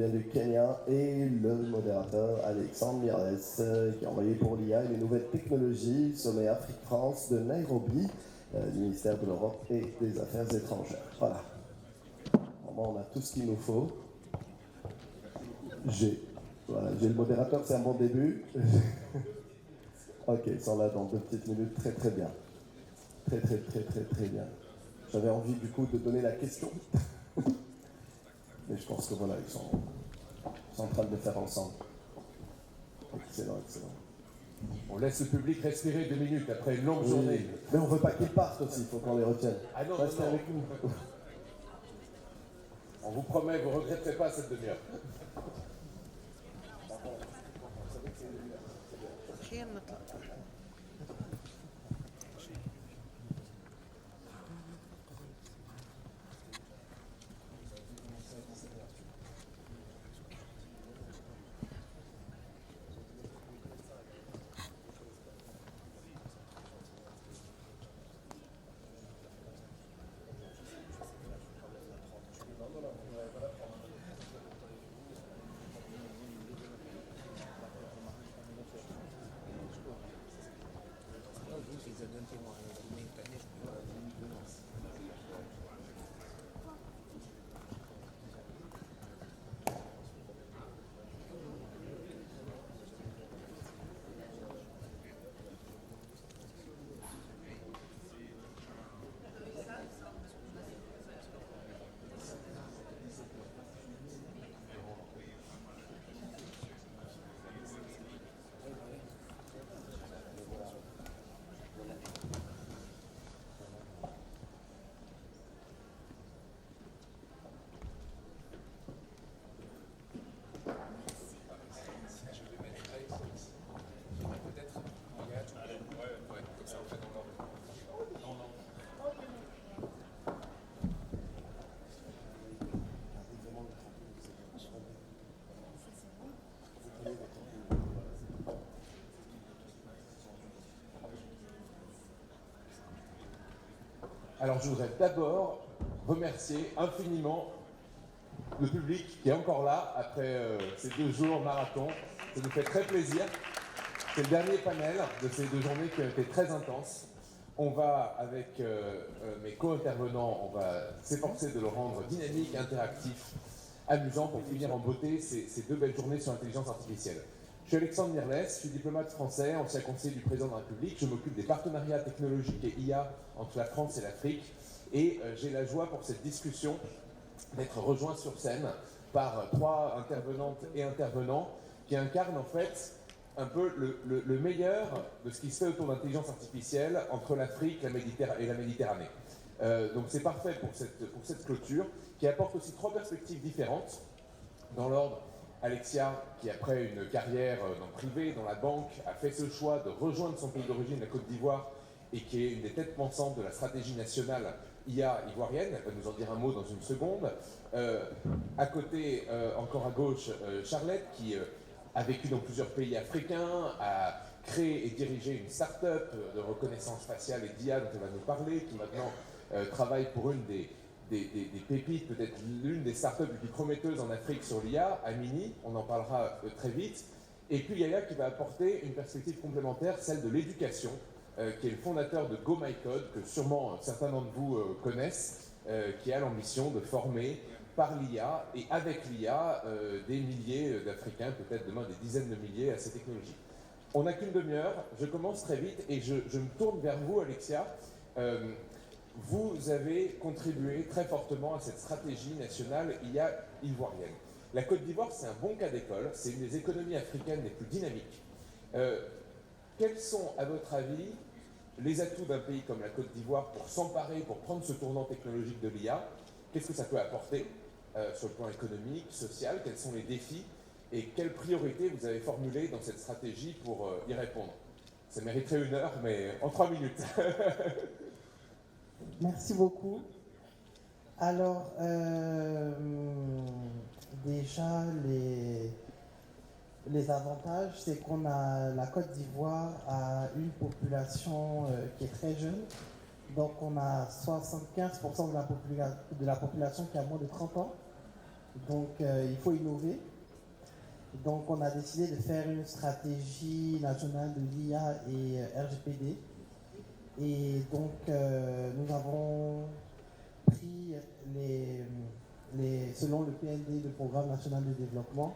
vient du Kenya, et le modérateur Alexandre Mirles, qui a envoyé pour l'IA et les nouvelles technologies, sommet Afrique-France de Nairobi, du ministère de l'Europe et des Affaires étrangères. Voilà. Bon, on a tout ce qu'il nous faut. Voilà, j'ai le modérateur, c'est un bon début. Ok, ils sont là dans 2 petites minutes, très très bien. Très très très très très bien. J'avais envie du coup de donner la question. Mais je pense que voilà, ils sont en train de le faire ensemble. Excellent, excellent. On laisse le public respirer 2 minutes après une longue journée. Mais on ne veut pas qu'ils partent aussi, il faut qu'on les retienne. Ah non, restez non, non. avec nous. On vous promet, vous ne regretterez pas cette demi-heure. Alors je voudrais d'abord remercier infiniment le public qui est encore là après ces 2 jours marathon. Ça nous fait très plaisir. C'est le dernier panel de ces 2 journées qui ont été très intenses. On va, avec mes co-intervenants, on va s'efforcer de le rendre dynamique, interactif, amusant pour finir en beauté ces 2 belles journées sur l'intelligence artificielle. Je suis Alexandre Mirles, je suis diplomate français, ancien conseiller du président de la République. Je m'occupe des partenariats technologiques et IA entre la France et l'Afrique. Et j'ai la joie pour cette discussion d'être rejoint sur scène par 3 intervenantes et intervenants qui incarnent en fait un peu le meilleur de ce qui se fait autour de l'intelligence artificielle entre l'Afrique et la Méditerranée. Donc c'est parfait pour cette clôture qui apporte aussi 3 perspectives différentes. Dans l'ordre, Alexia, qui après une carrière dans le privé, dans la banque, a fait ce choix de rejoindre son pays d'origine, la Côte d'Ivoire, et qui est une des têtes pensantes de la stratégie nationale IA ivoirienne. Elle va nous en dire un mot dans une seconde. À côté, encore à gauche, Charlotte, qui a vécu dans plusieurs pays africains, a créé et dirigé une start-up de reconnaissance faciale et d'IA dont elle va nous parler, qui maintenant travaille pour une des pépites, peut-être l'une des startups les plus prometteuses en Afrique sur l'IA, Amini, on en parlera très vite. Et puis Yaya qui va apporter une perspective complémentaire, celle de l'éducation, qui est le fondateur de GoMyCode, que sûrement certains d'entre vous connaissent, qui a l'ambition de former par l'IA et avec l'IA des milliers d'Africains, peut-être demain des dizaines de milliers à ces technologies. On n'a qu'une demi-heure, je commence très vite et je me tourne vers vous, Alexia. Vous avez contribué très fortement à cette stratégie nationale IA ivoirienne. La Côte d'Ivoire, c'est un bon cas d'école, c'est une des économies africaines les plus dynamiques. Quels sont, à votre avis, les atouts d'un pays comme la Côte d'Ivoire pour s'emparer, pour prendre ce tournant technologique de l'IA? Qu'est-ce que ça peut apporter sur le plan économique, social? Quels sont les défis? Et quelles priorités vous avez formulées dans cette stratégie pour y répondre? Ça mériterait 1 heure, mais en 3 minutes. Merci beaucoup. Alors, déjà, les avantages, c'est qu'on a la Côte d'Ivoire a une population qui est très jeune. Donc, on a 75% de la population qui a moins de 30 ans. Donc, il faut innover. Donc, on a décidé de faire une stratégie nationale de l'IA et RGPD. Et donc, nous avons pris selon le PND, le Programme national de développement,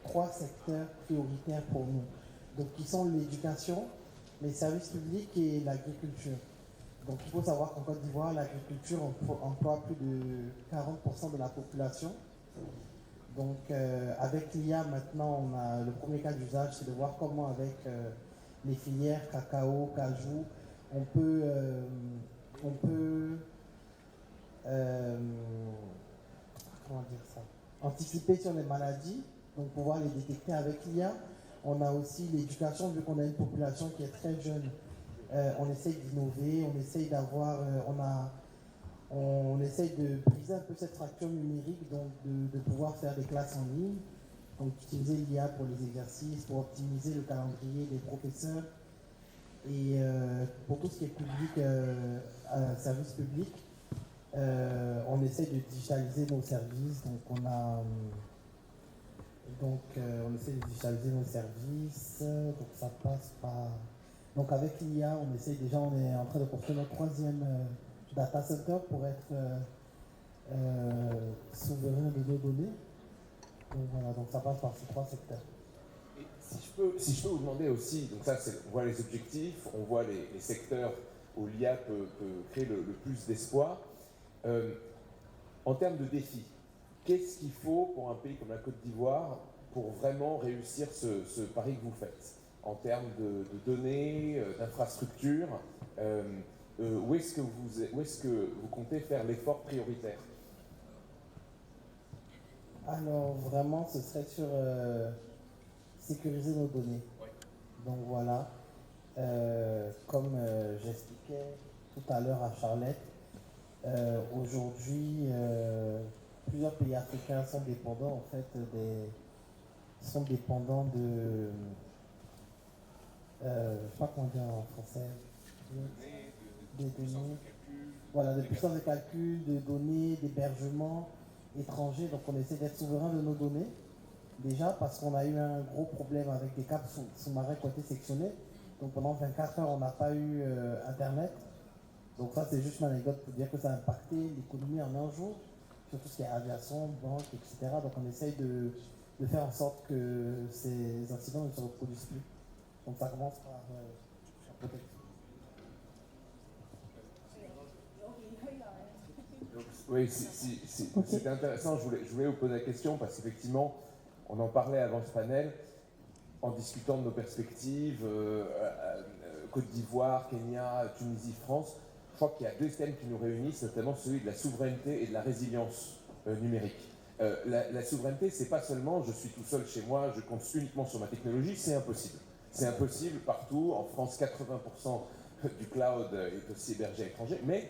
3 secteurs prioritaires pour nous. Donc, qui sont l'éducation, les services publics et l'agriculture. Donc, il faut savoir qu'en Côte d'Ivoire, l'agriculture emploie plus de 40% de la population. Donc, avec l'IA, maintenant, on a le premier cas d'usage, c'est de voir comment, avec les filières cacao, cajou, on peut comment dire ça, anticiper sur les maladies, donc pouvoir les détecter avec l'IA. On a aussi l'éducation, vu qu'on a une population qui est très jeune. On essaye d'innover, on essaye d'avoir, on essaye de briser un peu cette fracture numérique, donc de pouvoir faire des classes en ligne, donc utiliser l'IA pour les exercices, pour optimiser le calendrier des professeurs. Et pour tout ce qui est public, service public, on essaie de digitaliser nos services. On essaie de digitaliser nos services. Donc ça passe par. Donc avec l'IA, on est en train de construire notre 3e data center pour être souverain de nos données. Donc voilà, donc ça passe par ces 3 secteurs. Et si je peux vous demander aussi, donc ça, on voit les objectifs, on voit les secteurs où l'IA peut créer le plus d'espoir. En termes de défis, qu'est-ce qu'il faut pour un pays comme la Côte d'Ivoire pour vraiment réussir ce pari que vous faites en termes de données, d'infrastructures? Où est-ce que vous comptez faire l'effort prioritaire? Alors vraiment, ce serait sur sécuriser nos données. Oui. Donc voilà, comme j'expliquais tout à l'heure à Charlotte, aujourd'hui, plusieurs pays africains sont dépendants en fait de, je ne sais pas comment dire en français, des données, voilà, de puissance de calcul, de données, d'hébergement étrangers. Donc on essaie d'être souverain de nos données, déjà parce qu'on a eu un gros problème avec des câbles sous-marins qui ont été sectionnés. Donc pendant 24 heures, on n'a pas eu Internet. Donc ça, c'est juste une anecdote pour dire que ça a impacté l'économie en un jour, sur tout ce qui est aviation, banque, etc. Donc on essaye de faire en sorte que ces incidents ne se reproduisent plus. Donc ça commence par la protection. Oui, c'était intéressant. Je voulais vous poser la question parce qu'effectivement, on en parlait avant ce panel, en discutant de nos perspectives, Côte d'Ivoire, Kenya, Tunisie, France. Je crois qu'il y a 2 thèmes qui nous réunissent, notamment celui de la souveraineté et de la résilience numérique. La souveraineté, c'est pas seulement je suis tout seul chez moi, je compte uniquement sur ma technologie, c'est impossible. C'est impossible partout. En France, 80% du cloud est aussi hébergé à l'étranger, mais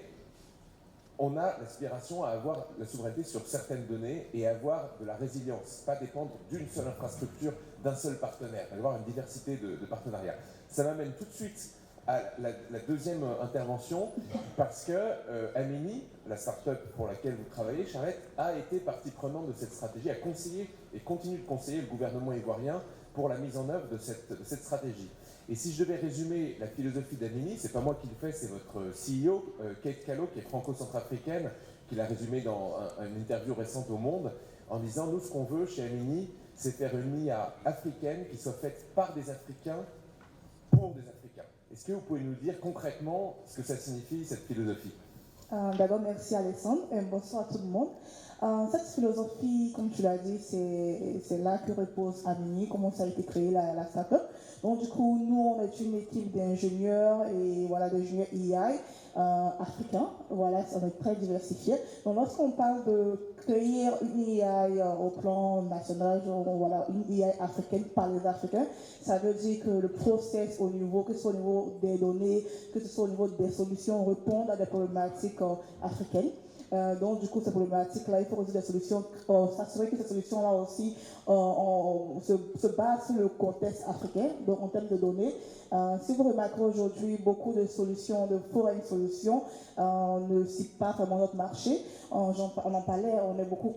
on a l'aspiration à avoir la souveraineté sur certaines données et à avoir de la résilience, pas dépendre d'une seule infrastructure, d'un seul partenaire, avoir une diversité de partenariats. Ça m'amène tout de suite à la 2e intervention, parce que Amini, la start-up pour laquelle vous travaillez, Charlotte, a été partie prenante de cette stratégie, a conseillé et continue de conseiller le gouvernement ivoirien pour la mise en œuvre de cette stratégie. Et si je devais résumer la philosophie d'Amini, c'est pas moi qui le fais, c'est votre CEO, Kate Callow, qui est franco-centrafricaine, qui l'a résumé dans une interview récente au Monde, en disant, nous, ce qu'on veut chez Amini, c'est faire une IA africaine qui soit faite par des Africains pour des Africains. Est-ce que vous pouvez nous dire concrètement ce que ça signifie, cette philosophie? D'abord, merci Alexandre et bonsoir à tout le monde. Cette philosophie, comme tu l'as dit, c'est là que repose Amini, comment ça a été créé la start-up. Donc du coup, nous, on est une équipe d'ingénieurs et voilà, d'ingénieurs AI africains. Voilà, on est très diversifiés. Donc lorsqu'on parle de créer une AI au plan national, genre, voilà, une AI africaine par les Africains, ça veut dire que le process au niveau, que ce soit au niveau des données, que ce soit au niveau des solutions, répondent à des problématiques africaines. Donc, du coup, ces problématiques-là, il faut résoudre des solutions, s'assurer que ces solutions-là aussi se basent sur le contexte africain, donc en termes de données. Si vous remarquez aujourd'hui, beaucoup de solutions, de foreign solutions, ne citent pas vraiment notre marché. On en parlait, on est beaucoup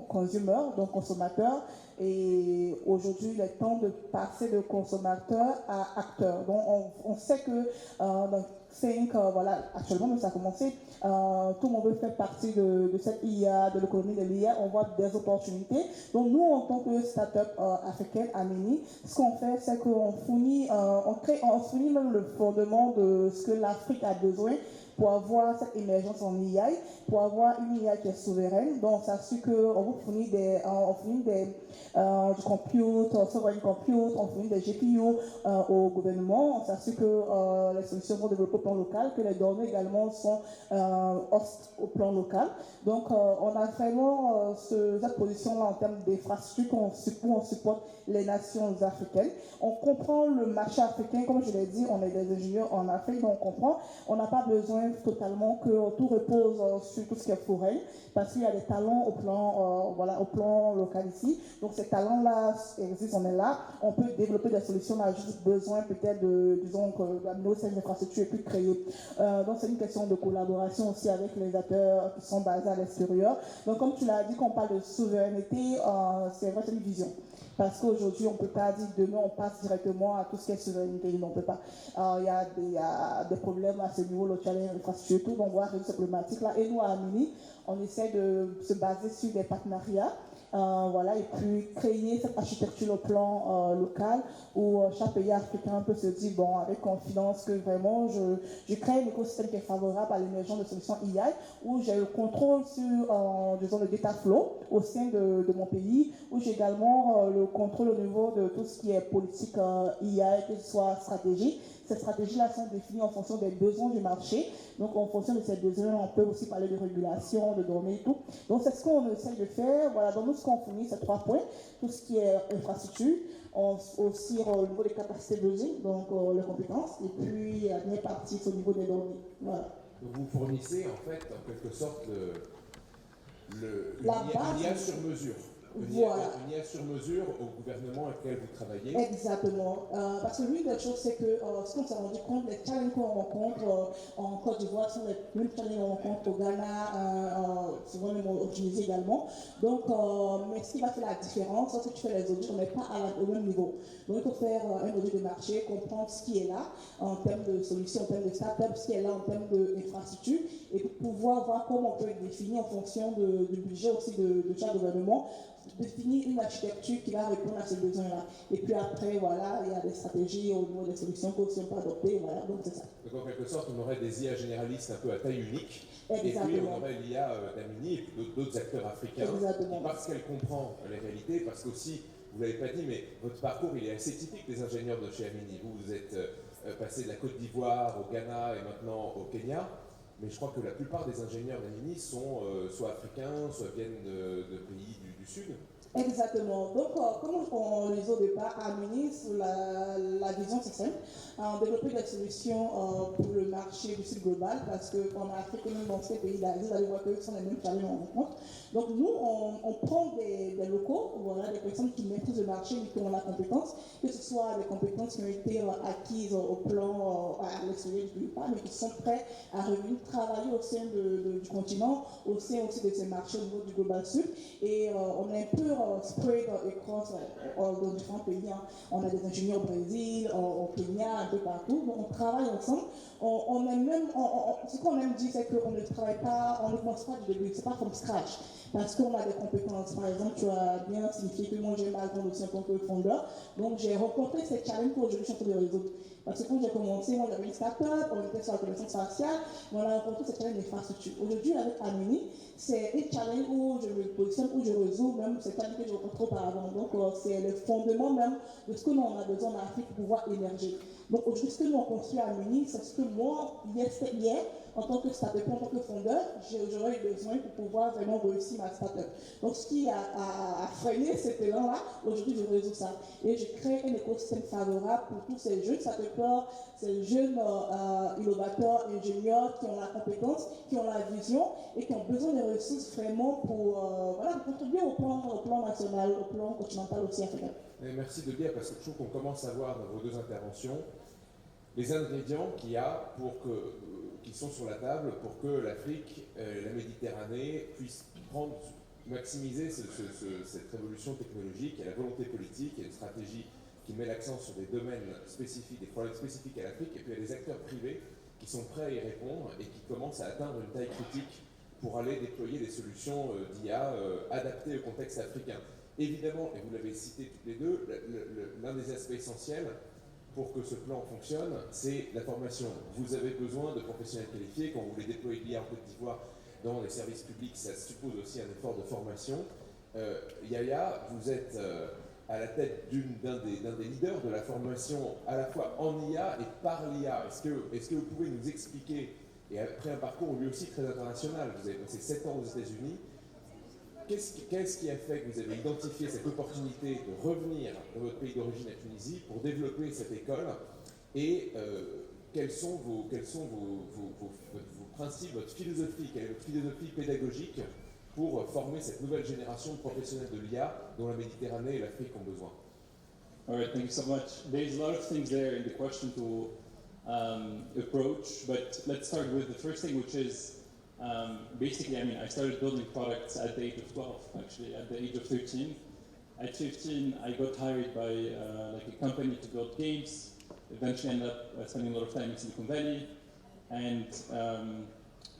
consommateurs, donc consommateurs. Et aujourd'hui, il est temps de passer de consommateur à acteur. Donc, on sait que dans 5, voilà, actuellement, mais ça a commencé, tout le monde veut faire partie de cette IA, de l'économie de l'IA. On voit des opportunités. Donc, nous, en tant que start-up africaine, Amini, ce qu'on fait, c'est qu'on fournit, on fournit même le fondement de ce que l'Afrique a besoin pour avoir cette émergence en IA, pour avoir une IA qui est souveraine. Donc, ça s'assure qu'on vous fournit du compute, sovereign compute, on fournit des GPU au gouvernement. On s'assure que les solutions vont développer au plan local, que les données également sont host au plan local. Donc, on a vraiment cette position-là en termes d'infrastructure où on supporte les nations africaines. On comprend le marché africain, comme je l'ai dit, on est des ingénieurs en Afrique, donc on comprend. On n'a pas besoin totalement que tout repose sur tout ce qui est forain, parce qu'il y a des talents au plan local ici. Donc ces talents-là existent, on est là. On peut développer des solutions, on a juste besoin peut-être d'amener cette infrastructure et puis créer. Donc c'est une question de collaboration aussi avec les acteurs qui sont basés à l'extérieur. Donc comme tu l'as dit, quand on parle de souveraineté, c'est vrai, c'est une vision. Parce qu'aujourd'hui, on ne peut pas dire demain, on passe directement à tout ce qui est souveraineté. Non, on ne peut pas. Il y a des problèmes à ce niveau, le challenge infrastructure, tout. Donc, on va résoudre ces problématiques-là. Et nous, à Amini, on essaie de se baser sur des partenariats. Voilà, et puis créer cette architecture au plan local où chaque pays africain peut se dire, bon, avec confidence que vraiment je crée un écosystème qui est favorable à l'émergence de solutions IA, où j'ai le contrôle sur, disons, le data flow au sein de mon pays, où j'ai également le contrôle au niveau de tout ce qui est politique IA, que ce soit stratégie. Ces stratégies-là sont définies en fonction des besoins du marché. Donc, en fonction de ces besoins, on peut aussi parler de régulation, de données et tout. Donc, c'est ce qu'on essaie de faire. Voilà, donc nous, ce qu'on fournit, c'est 3 points. Tout ce qui est infrastructure, aussi au niveau des capacités de logique, donc les compétences, et puis la dernière partie, c'est au niveau des données. Voilà. Donc, vous fournissez, en fait, en quelque sorte, une IA sur mesure. Voilà. Une IA sur mesure au gouvernement avec lequel vous travaillez. Exactement. Parce que l'une des choses, c'est que ce qu'on s'est rendu compte, les challenges qu'on rencontre en Côte d'Ivoire sont les mêmes challenges qu'on rencontre au Ghana, souvent même au Tunisie également. Donc, mais ce qui va faire la différence, c'est que tu fais les audits, on n'est pas au même niveau. Donc, il faut faire un audit de marché, comprendre ce qui est là en termes de solutions, en termes de start-up, ce qui est là en termes d'infrastructure, et pour pouvoir voir comment on peut définir en fonction du budget aussi de chaque gouvernement, définir une architecture qui va répondre à ces besoins-là. Et puis après, voilà, il y a des stratégies au niveau des solutions qu'on ne peut adopter, voilà, donc c'est ça. Donc en quelque sorte, on aurait des IA généralistes un peu à taille unique, Exactement. Et puis on aurait l'IA d'Amini et puis d'autres acteurs africains. Exactement. Parce qu'elle comprend les réalités, parce qu'aussi, vous ne l'avez pas dit, mais votre parcours, il est assez typique des ingénieurs de chez Amini. Vous êtes passé de la Côte d'Ivoire au Ghana et maintenant au Kenya. Mais je crois que la plupart des ingénieurs d'Amini sont soit africains, soit viennent de pays du Sud. Exactement. Donc, comme on les au départ, Amini, la vision c'est simple, développer des solutions pour le marché du sud global, parce qu'en Afrique, même dans ces pays d'Asie, vous allez voir que ce sont les mêmes challenges qu'on rencontre. Donc, nous, on prend des locaux, voilà, des personnes qui maîtrisent le marché et qui ont la compétence, que ce soit des compétences qui ont été acquises au plan à l'extérieur du pays, mais qui sont prêts à revenir travailler au sein du continent, au sein aussi de ces marchés au niveau du global sud. Et on est un peu spread across dans différents pays. Hein. On a des ingénieurs au Brésil, au Kenya, un peu partout. Donc on travaille ensemble. On est même, ce qu'on aime dire, c'est qu'on ne travaille pas, on ne commence pas du début, c'est pas from scratch. Parce qu'on a des compétences. Par exemple, tu as bien signifié que moi j'ai ma grande aussi en tant que fondeur. Donc j'ai rencontré ces challenges qu'aujourd'hui je suis en train de résoudre. Parce que quand j'ai commencé, moi j'avais une start-up, on était sur la connaissance faciale, mais on a rencontré ces challenges d'infrastructure. Aujourd'hui, avec Amini, c'est un challenge où je me positionne, où je résous même ces challenges que je rencontre auparavant. Donc c'est le fondement même de ce que nous on a besoin en Afrique pour pouvoir émerger. Donc aujourd'hui, ce que nous on construit à Muni, c'est ce que moi, hier, en tant que startup, en tant que fondeur, j'aurais eu besoin pour pouvoir vraiment réussir ma startup. Donc ce qui a freiné cet élan-là, aujourd'hui je résous ça. Et je crée un écosystème favorable pour tous ces jeunes startupeurs, ces jeunes innovateurs, ingénieurs qui ont la compétence, qui ont la vision et qui ont besoin de ressources vraiment pour contribuer au plan national, au plan continental aussi africain. Et merci de le dire parce que je trouve qu'on commence à voir dans vos deux interventions les ingrédients qu'il y a qui sont sur la table pour que l'Afrique, la Méditerranée puissent maximiser cette révolution technologique. Il y a la volonté politique, il y a une stratégie qui met l'accent sur des domaines spécifiques, des problèmes spécifiques à l'Afrique, et puis il y a des acteurs privés qui sont prêts à y répondre et qui commencent à atteindre une taille critique pour aller déployer des solutions d'IA adaptées au contexte africain. Évidemment, et vous l'avez cité toutes les deux, l'un des aspects essentiels pour que ce plan fonctionne, c'est la formation. Vous avez besoin de professionnels qualifiés. Quand vous voulez déployer l'IA en Côte d'Ivoire dans les services publics, ça suppose aussi un effort de formation. Yaya, vous êtes à la tête d'un des leaders de la formation à la fois en IA et par l'IA. Est-ce que vous pouvez nous expliquer, et après un parcours lui aussi très international, vous avez passé 7 ans aux États-Unis, qu'est-ce qui a fait que vous avez identifié cette opportunité de revenir dans votre pays d'origine, à Tunisie, pour développer cette école et quels sont vos principes, votre philosophie, quelle est votre philosophie pédagogique pour former cette nouvelle génération de professionnels de l'IA dont la Méditerranée et l'Afrique ont besoin? All right, thank you so much. There's a lot of things there in the question to approach, but let's start with the first thing, which is basically, I started building products at the age of 12, actually, at the age of 13. At 15, I got hired by a company to build games. Eventually ended up spending a lot of time in Silicon Valley. And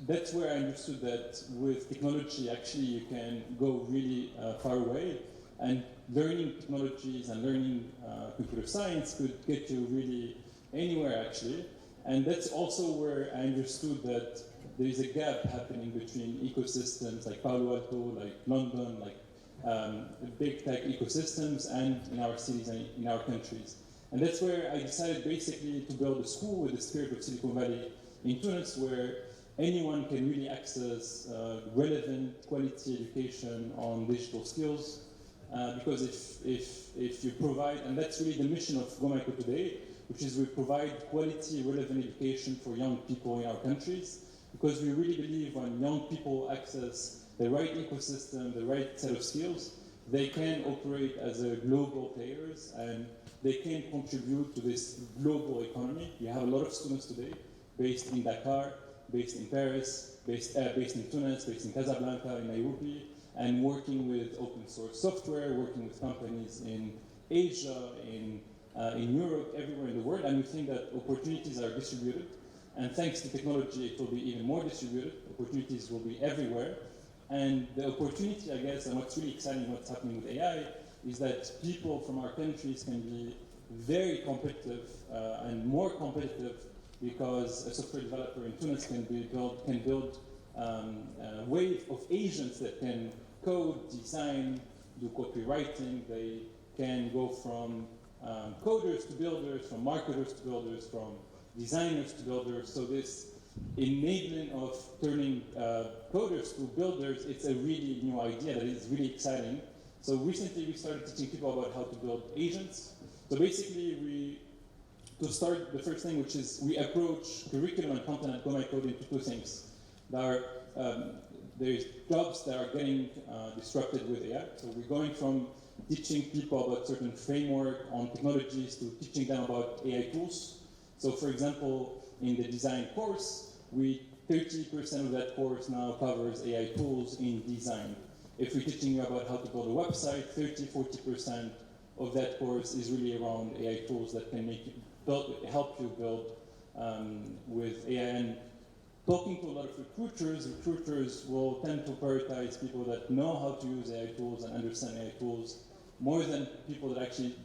that's where I understood that with technology, actually, you can go really far away. And learning technologies and learning computer science could get you really anywhere, actually. And that's also where I understood that there is a gap happening between ecosystems like Palo Alto, like London, like big tech ecosystems, and in our cities and in our countries. And that's where I decided basically to build a school with the spirit of Silicon Valley in Tunis, where anyone can really access relevant quality education on digital skills. Because if you provide, and that's really the mission of GoMyCo today, which is we provide quality, relevant education for young people in our countries. Because we really believe when young people access the right ecosystem, the right set of skills, they can operate as a global players and they can contribute to this global economy. We have a lot of students today based in Dakar, based in Paris, based in Tunis, based in Casablanca, in Nairobi, and working with open source software, working with companies in Asia, in Europe, everywhere in the world, and we think that opportunities are distributed. And thanks to technology, it will be even more distributed. Opportunities will be everywhere. And the opportunity, I guess, and what's really exciting, what's happening with AI, is that people from our countries can be very competitive and more competitive because a software developer in Tunis can build a wave of agents that can code, design, do copywriting. They can go from coders to builders, from marketers to builders, from designers to builders. So this enabling of turning coders to builders, it's a really new idea that is really exciting. So recently we started teaching people about how to build agents. So basically to start, the first thing, which is we approach curriculum and content at GoMyCo into two things. There's jobs that are getting disrupted with AI. So we're going from teaching people about certain framework on technologies to teaching them about AI tools. So for example, in the design course, 30% of that course now covers AI tools in design. If we're teaching you about how to build a website, 30-40% of that course is really around AI tools that can help you build with AI. And talking to a lot of recruiters will tend to prioritize people that know how to use AI tools and understand AI tools more than people that actually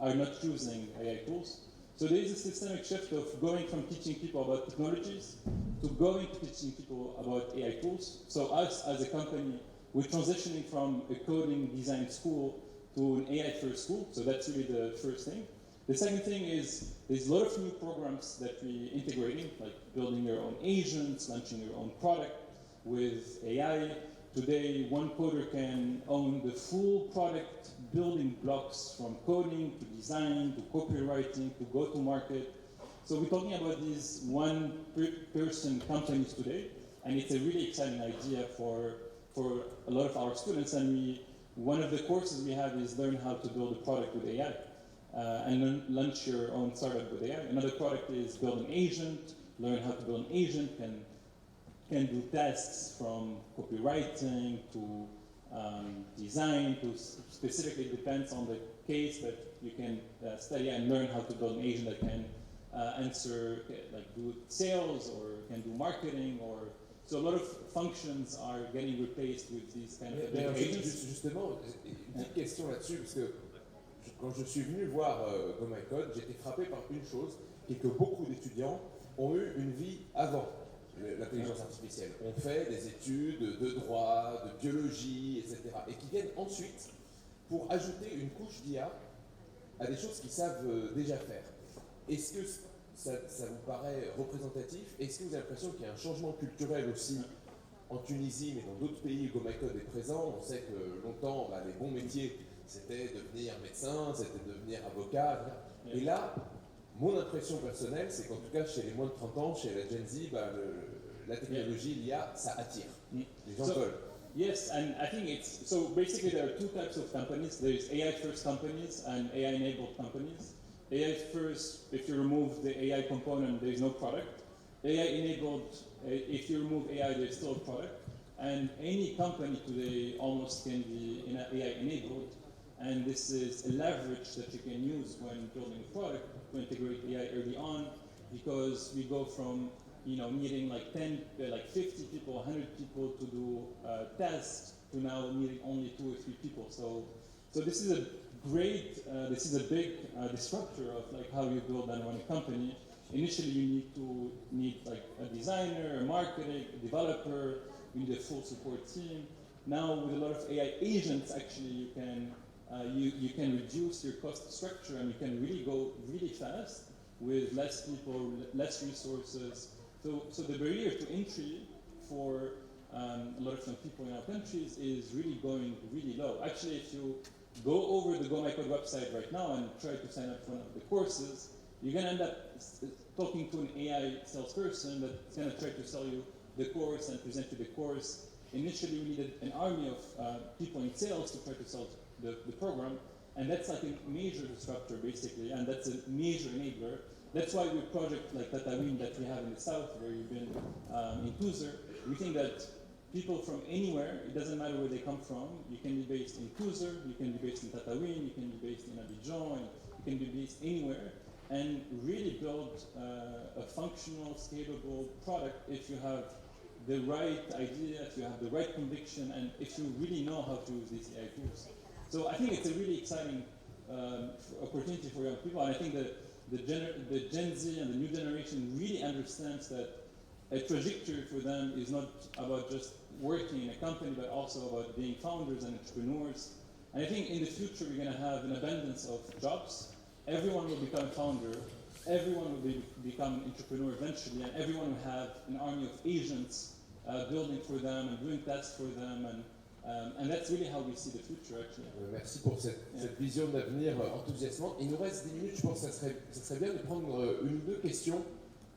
are not using AI tools. So there is a systemic shift of going from teaching people about technologies to going to teaching people about AI tools. So us as a company, we're transitioning from a coding design school to an AI first school. So that's really the first thing. The second thing is there's a lot of new programs that we're integrating, like building your own agents, launching your own product with AI. Today, one coder can own the full product building blocks from coding to design to copywriting to go-to-market. So we're talking about these one-person companies today, and it's a really exciting idea for a lot of our students. And one of the courses we have is learn how to build a product with AI and launch your own startup with AI. Another product is build an agent, learn how to build an agent, can do tasks from copywriting to design to specifically depends on the case that you can study and learn how to build an agent that can answer, like do sales or can do marketing or so a lot of functions are getting replaced with these kind of agents. Justement, une petite question là-dessus, parce que quand je suis venu voir Go My Code, j'ai été frappé par une chose, qui est que beaucoup d'étudiants ont eu une vie avant l'intelligence artificielle. On fait des études de droit, de biologie, etc. Et qui viennent ensuite pour ajouter une couche d'IA à des choses qu'ils savent déjà faire. Est-ce que ça vous paraît représentatif? Est-ce que vous avez l'impression qu'il y a un changement culturel aussi en Tunisie, mais dans d'autres pays où Go My Code est présent? On sait que longtemps, les bons métiers, c'était devenir médecin, c'était devenir avocat. Et là, mon impression personnelle, c'est qu'en tout cas, chez les moins de 30 ans, chez la Gen Z, la technologie, l'IA, ça attire. Les gens veulent. Yes, and I think it's, so basically there are two types of companies. There's AI-first companies and AI-enabled companies. AI first, if you remove the AI component, there's no product. AI-enabled, if you remove AI, there's still a product. And any company today almost can be AI-enabled. And this is a leverage that you can use when building a product to integrate AI early on, because we go from needing like 50 people, 100 people to do tasks to now needing only 2 or 3 people. So this is a great, this is a big disruptor of like how you build and run a company. Initially, you need like a designer, a marketing, a developer. You need a full support team. Now with a lot of AI agents, actually, you can reduce your cost structure and you can really go really fast with less people, less resources. So the barrier to entry for a lot of young people in our countries is really going really low. Actually, if you go over the Go My Code website right now and try to sign up for one of the courses, you're going to end up talking to an AI salesperson that's going to try to sell you the course and present you the course. Initially, we needed an army of people in sales to try to sell the program, and that's like a major disruptor, basically, and that's a major enabler. That's why we project like Tatawin that we have in the south, where you've been in Tuzor. We think that people from anywhere, it doesn't matter where they come from, you can be based in Tuzor, you can be based in Tatawin, you can be based in Abidjan, you can be based anywhere, and really build a functional, scalable product if you have the right idea, if you have the right conviction, and if you really know how to use these AI tools. So I think it's a really exciting opportunity for young people, and I think that the Gen Z and the new generation really understands that a trajectory for them is not about just working in a company, but also about being founders and entrepreneurs. And I think in the future, we're going to have an abundance of jobs. Everyone will become a founder. Everyone will become an entrepreneur eventually, and everyone will have an army of agents building for them and doing tasks for them. And that's really how we see the future, actually. Merci pour cette vision d'avenir enthousiasmante. Il nous reste 10 minutes, je pense que ça serait bien de prendre une ou deux questions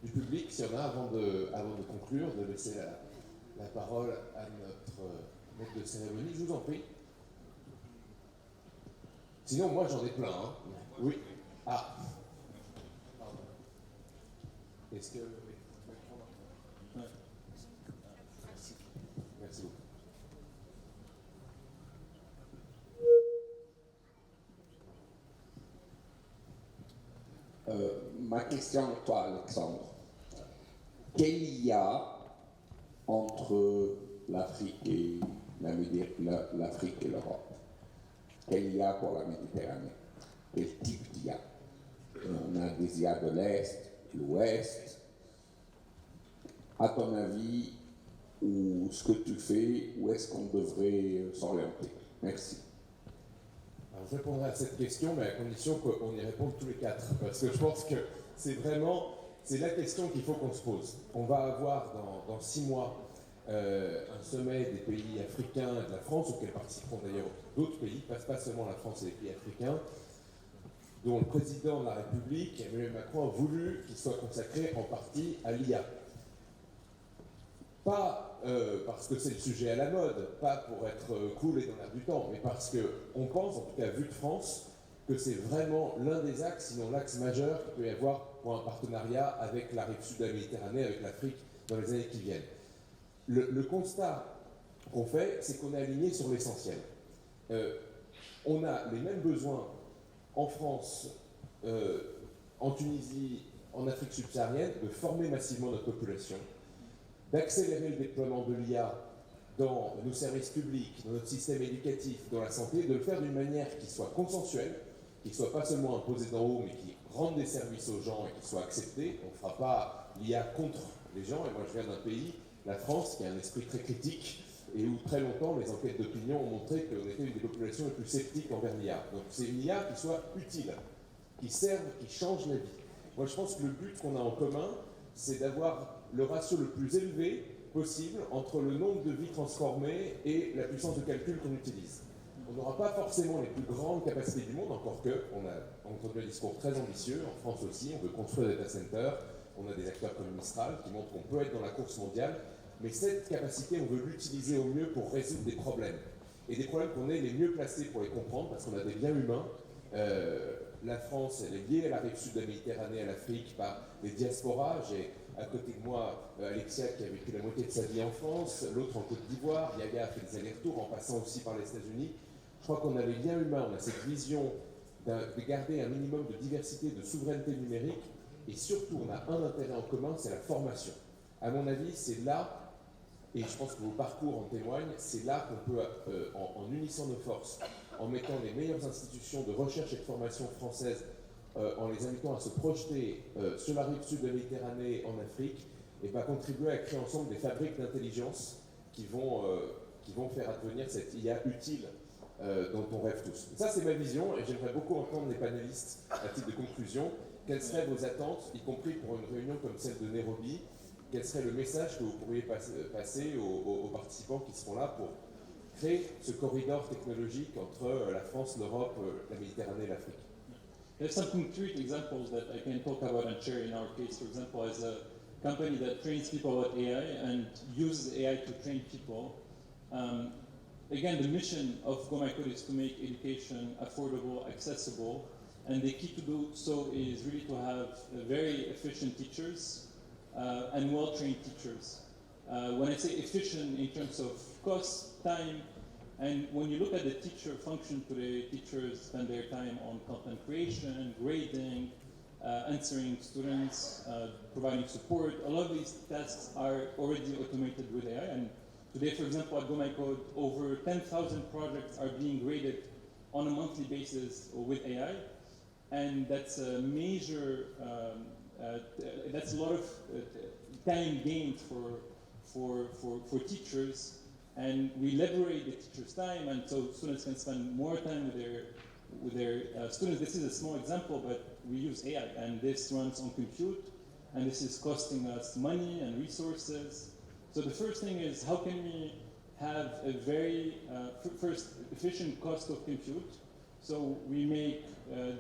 du public, s'il y en a, avant de conclure, de laisser la parole à notre maître de cérémonie. Je vous en prie. Sinon, moi, j'en ai plein. Hein. Oui. Ah. Pardon. Est-ce que... Merci beaucoup. Ma question à toi, Alexandre. Quel IA entre l'Afrique et l'Europe? Quel IA pour la Méditerranée? Quel type d'IA? On a des IA de l'Est, de l'Ouest. À ton avis, ou ce que tu fais, où est-ce qu'on devrait s'orienter? Merci. Alors je répondrai à cette question, mais à condition qu'on y réponde tous les quatre. Parce que je pense que c'est la question qu'il faut qu'on se pose. On va avoir dans 6 mois un sommet des pays africains et de la France, auquel participeront d'ailleurs d'autres pays, pas seulement la France et les pays africains, dont le président de la République, Emmanuel Macron, a voulu qu'il soit consacré en partie à l'IA. Pas parce que c'est le sujet à la mode, pas pour être cool et dans l'air du temps, mais parce qu'on pense, en tout cas vu de France, que c'est vraiment l'un des axes, sinon l'axe majeur qu'il peut y avoir pour un partenariat avec la rive sud de la Méditerranée, avec l'Afrique dans les années qui viennent. Le constat qu'on fait, c'est qu'on est aligné sur l'essentiel. On a les mêmes besoins en France, en Tunisie, en Afrique subsaharienne, de former massivement notre population, d'accélérer le déploiement de l'IA dans nos services publics, dans notre système éducatif, dans la santé, de le faire d'une manière qui soit consensuelle, qui ne soit pas seulement imposée d'en haut, mais qui rende des services aux gens et qui soit acceptée. On ne fera pas l'IA contre les gens, et moi je viens d'un pays, la France, qui a un esprit très critique, et où très longtemps les enquêtes d'opinion ont montré qu'on était une des populations les plus sceptiques envers l'IA. Donc c'est une IA qui soit utile, qui serve, qui change la vie. Moi je pense que le but qu'on a en commun, c'est d'avoir le ratio le plus élevé possible entre le nombre de vies transformées et la puissance de calcul qu'on utilise. On n'aura pas forcément les plus grandes capacités du monde, encore que on a entendu un discours très ambitieux, en France aussi, on veut construire des data centers, on a des acteurs comme Mistral qui montrent qu'on peut être dans la course mondiale, mais cette capacité, on veut l'utiliser au mieux pour résoudre des problèmes. Et des problèmes qu'on est les mieux placés pour les comprendre, parce qu'on a des biens humains. La France, elle est liée à la rive sud de la Méditerranée, à l'Afrique, par les diasporas. J'ai à côté de moi Alexia qui a vécu la moitié de sa vie en France, l'autre en Côte d'Ivoire, Yaga a fait des allers-retours en passant aussi par les États-Unis. Je crois qu'on a les liens humains, on a cette vision de garder un minimum de diversité, de souveraineté numérique, et surtout on a un intérêt en commun, c'est la formation. À mon avis, c'est là, et je pense que vos parcours en témoignent, c'est là qu'on peut, en unissant nos forces, en mettant les meilleures institutions de recherche et de formation françaises, en les invitant à se projeter sur la rive sud de la Méditerranée en Afrique, et contribuer à créer ensemble des fabriques d'intelligence qui vont faire advenir cette IA utile dont on rêve tous. Ça, c'est ma vision, et j'aimerais beaucoup entendre les panélistes à titre de conclusion. Quelles seraient vos attentes, y compris pour une réunion comme celle de Nairobi? Quel serait le message que vous pourriez passer aux participants qui seront là pour créer ce corridor technologique entre la France, l'Europe, la Méditerranée et l'Afrique? There's some concrete examples that I can talk about and share in our case. For example, as a company that trains people about AI and uses AI to train people. Again, the mission of Go My Code is to make education affordable, accessible, and the key to do so is really to have very efficient teachers and well-trained teachers. When I say efficient in terms of cost, time, and when you look at the teacher function today, teachers spend their time on content creation, grading, answering students, providing support. A lot of these tasks are already automated with AI. And today, for example, at Go My Code, over 10,000 projects are being graded on a monthly basis with AI. And that's a major, that's a lot of time gained for teachers. And we liberate the teacher's time, and so students can spend more time with their students. This is a small example, but we use AI, and this runs on compute, and this is costing us money and resources. So the first thing is, how can we have a very first efficient cost of compute? So we make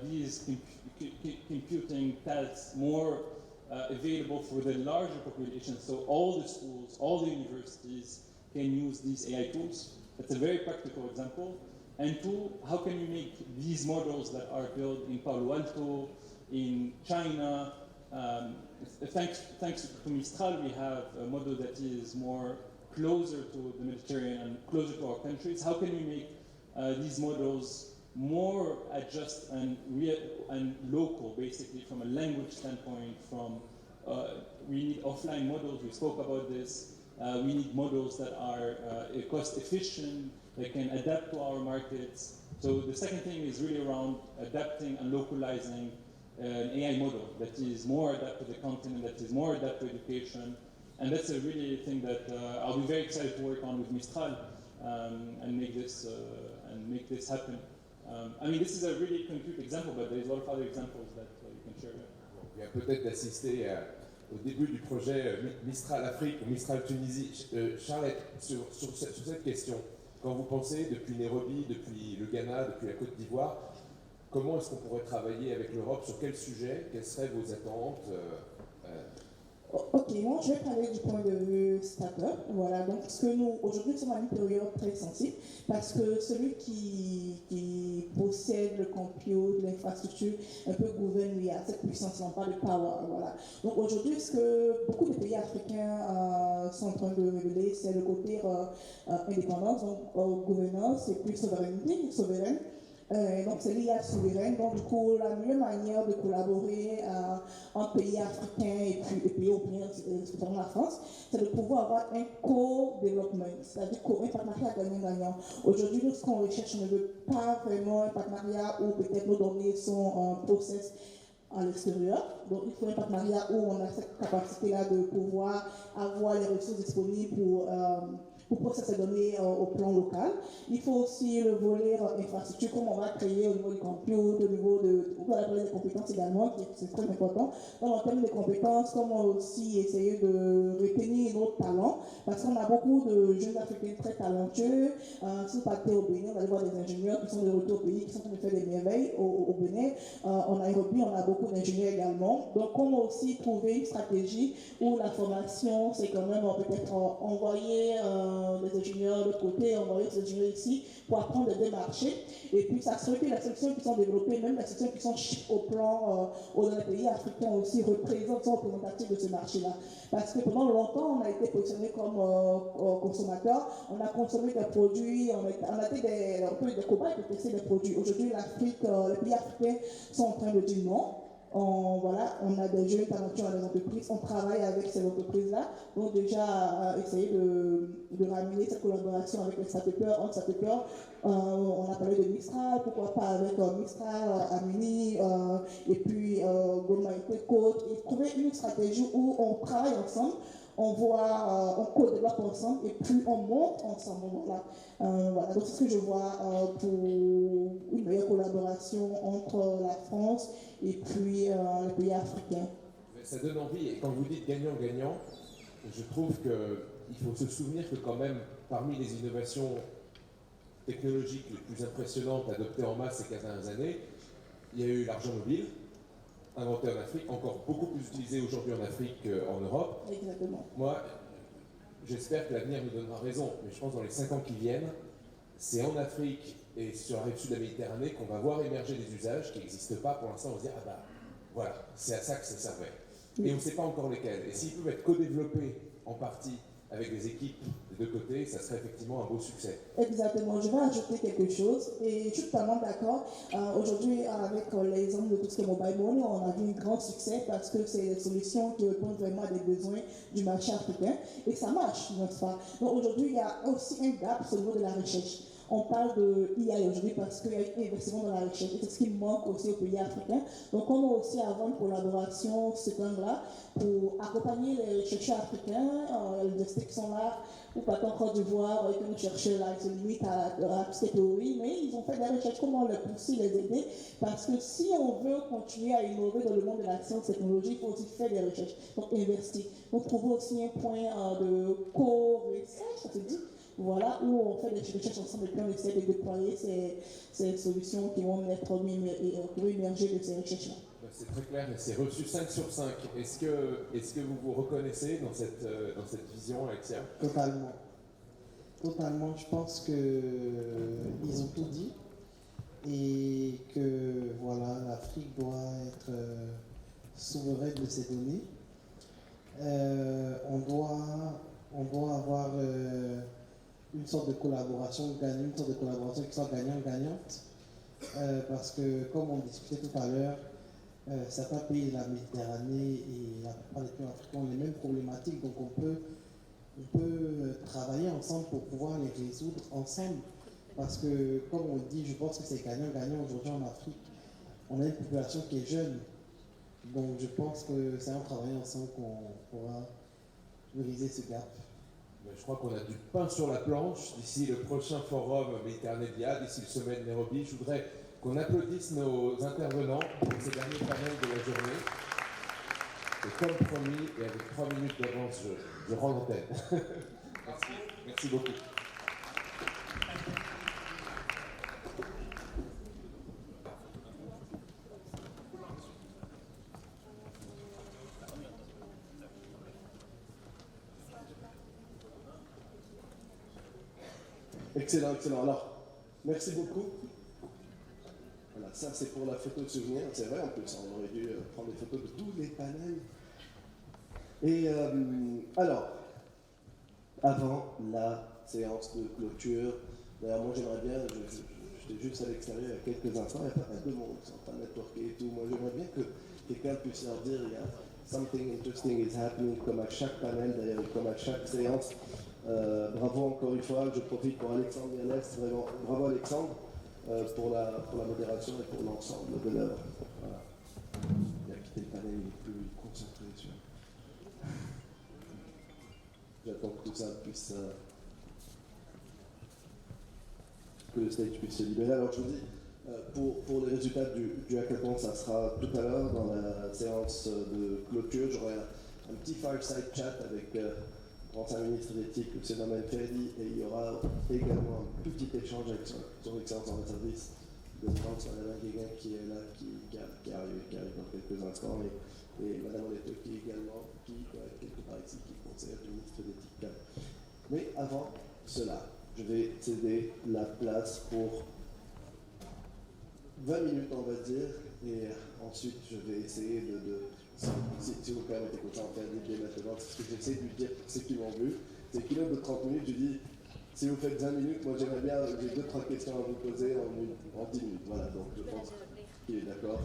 these computing tasks more available for the larger population. So all the schools, all the universities can use these AI tools. That's a very practical example. And two, how can we make these models that are built in Palo Alto, in China? Thanks to Mistral, we have a model that is more closer to the Mediterranean and closer to our countries. How can we make these models more adjust and local, basically, from a language standpoint? We need offline models, we spoke about this. We need models that are cost efficient, that can adapt to our markets. So the second thing is really around adapting and localizing an AI model that is more adapted to the continent, that is more adapted to education. And that's a really thing that I'll be very excited to work on with Mistral and make this happen. I mean, this is a really concrete example, but there's a lot of other examples that you can share. On vient peut-être d'assister au début du projet Mistral Afrique ou Mistral Tunisie. Charlotte, sur cette question, quand vous pensez depuis Nairobi, depuis le Ghana, depuis la Côte d'Ivoire, comment est-ce qu'on pourrait travailler avec l'Europe? Sur quel sujet? Quelles seraient vos attentes? Ok, moi je vais parler du point de vue start-up. Voilà, donc parce que nous, aujourd'hui, nous sommes à une période très sensible parce que celui qui possède le compute, l'infrastructure, un peu gouverne, il y a cette puissance, non pas de power. Voilà. Donc aujourd'hui, ce que beaucoup de pays africains sont en train de révéler, c'est le côté indépendance, donc gouvernance et puis souveraineté, souveraine. Donc c'est l'IA souveraine, donc du coup la meilleure manière de collaborer entre pays africains et pays européens, notamment la France, c'est de pouvoir avoir un co-développement, c'est-à-dire un partenariat gagnant-gagnant. Aujourd'hui, nous, ce qu'on recherche, on ne veut pas vraiment un partenariat où peut-être nos données sont en process à l'extérieur. Donc il faut un partenariat où on a cette capacité-là de pouvoir avoir les ressources disponibles pour processer ces données au plan local. Il faut aussi le volet infrastructure, comme on va créer au niveau du compute, au niveau des compétences également, c'est très important. Dans le terme des compétences, comment aussi essayer de retenir nos talents, parce qu'on a beaucoup de jeunes Africains très talentueux. Si vous partez au Bénin, vous allez voir des ingénieurs qui sont de retour au pays, qui sont en train de faire des merveilles au Bénin. En Nairobi, on a beaucoup d'ingénieurs également. Donc, comment aussi trouver une stratégie où la formation, c'est quand même peut-être envoyer des ingénieurs de l'autre côté, envoyer des ingénieurs ici pour apprendre des marchés. Et puis, ça serait que les solutions qui sont développées, même les solutions qui sont au plan dans les pays africains aussi, sont représentatives de ce marché-là. Parce que pendant longtemps, on a été positionné comme consommateur, on a consommé des produits, on a été des cobayes pour tester des produits. Aujourd'hui, l'Afrique, les pays africains sont en train de dire non. Voilà, on a des jeunes talentueux dans les entreprises, on travaille avec ces entreprises-là. Donc déjà, essayer de ramener cette collaboration avec les start-upers, entre start-upers. On a parlé de Mistral, pourquoi pas avec Mistral, Amini, et puis Goldman Code, et trouver une stratégie où on travaille ensemble. On voit, on co-développe ensemble et puis on monte ensemble. Voilà. Donc c'est ce que je vois pour une meilleure collaboration entre la France et puis les pays africains. Ça donne envie, et quand vous dites gagnant-gagnant, je trouve qu'il faut se souvenir que quand même, parmi les innovations technologiques les plus impressionnantes adoptées en masse ces 15 dernières années, il y a eu l'argent mobile, inventé en Afrique, encore beaucoup plus utilisé aujourd'hui en Afrique qu'en Europe. Exactement. Moi, j'espère que l'avenir nous donnera raison, mais je pense que dans les 5 ans qui viennent, c'est en Afrique et sur la rive sud de la Méditerranée qu'on va voir émerger des usages qui n'existent pas pour l'instant. On va se dire, ah bah voilà, c'est à ça que ça servait. Et on ne sait pas encore lesquels. Et s'ils peuvent être co-développés en partie avec des équipes des deux côtés, ça serait effectivement un beau succès. Exactement, je vais ajouter quelque chose et je suis totalement d'accord. Aujourd'hui, avec l'exemple de tout ce qui est mobile money, on a vu un grand succès parce que c'est des solutions qui répondent vraiment à des besoins du marché africain et ça marche, n'est-ce pas? Donc aujourd'hui, il y a aussi un gap au niveau de la recherche. On parle de IA aujourd'hui parce qu'il y a un investissement dans la recherche et c'est ce qui manque aussi aux pays africains. Donc on doit aussi avoir une collaboration ce temps-là pour accompagner les chercheurs africains, les universités qui sont là, ou pas en Côte d'Ivoire, avec nos chercheurs là, ils se limitent à la théorie, mais ils ont fait des recherches, comment les pousser, les aider, parce que si on veut continuer à innover dans le monde de la science et technologie, il faut aussi faire des recherches, donc investir. Donc trouver aussi un point de co-recherche, ça se dit, voilà, où on fait des recherches ensemble et puis on essaie de déployer ces solutions qui vont émerger de ces recherches-là. C'est très clair, et c'est reçu 5 sur 5. Est-ce que vous vous reconnaissez dans cette vision, Alexia? Totalement. Totalement. Je pense qu'ils ont tout dit et que voilà, l'Afrique doit être souveraine de ses données. On doit avoir une sorte de collaboration qui soit gagnant-gagnante. Parce que, comme on discutait tout à l'heure, certains pays de la Méditerranée et la plupart des pays africains ont les mêmes problématiques, donc on peut travailler ensemble pour pouvoir les résoudre ensemble. Parce que, comme on dit, je pense que c'est gagnant-gagnant aujourd'hui en Afrique. On a une population qui est jeune, donc je pense que c'est en travaillant ensemble qu'on pourra briser ce gap. Je crois qu'on a du pain sur la planche d'ici le prochain forum Méditerranée d'IA, d'ici le sommet de Nairobi. Je voudrais qu'on applaudisse nos intervenants pour ces derniers panels de la journée. Et comme promis, et avec 3 minutes d'avance, je rends l'antenne. Merci. Merci beaucoup. Excellent, excellent. Alors, merci beaucoup. Voilà, ça c'est pour la photo de souvenir. C'est vrai, en plus, on aurait dû prendre des photos de tous les panels. Et alors, avant la séance de clôture, d'ailleurs, moi j'aimerais bien, j'étais juste à l'extérieur il y a quelques instants, il y a pas mal de monde qui sont en train de networker et tout. Moi j'aimerais bien que quelqu'un puisse leur dire, il y a something interesting is happening, comme à chaque panel d'ailleurs, comme à chaque séance. Bravo encore une fois, je profite pour Alexandre Mianès, vraiment bravo Alexandre pour la modération et pour l'ensemble de l'œuvre. Voilà. Il a quitté le panel, il est plus concentré sur. J'attends que tout ça puisse. Que le stage puisse se libérer. Alors je vous dis, pour les résultats du hackathon, ça sera tout à l'heure dans la séance de clôture. J'aurai un petit fireside chat avec l'ancien ministre d'éthique, M. Norman Ferry, et il y aura également un petit échange avec son excellence en service de France, Madame Guéguin qui est là, qui arrive dans quelques instants, et Madame Oletoki également, qui doit être quelque part ici, qui est conseillère du ministre d'éthique. Mais avant cela, je vais céder la place pour 20 minutes, on va dire, et ensuite je vais essayer si vous permettez qu'on s'en faire l'idée maintenant, ce que j'essaie de lui dire pour ceux qui l'ont vu, c'est qu'il de 30 minutes, je dis, si vous faites 20 minutes, moi j'aimerais bien, j'ai 2-3 questions à vous poser en 10 minutes, voilà, donc je pense qu'il est d'accord.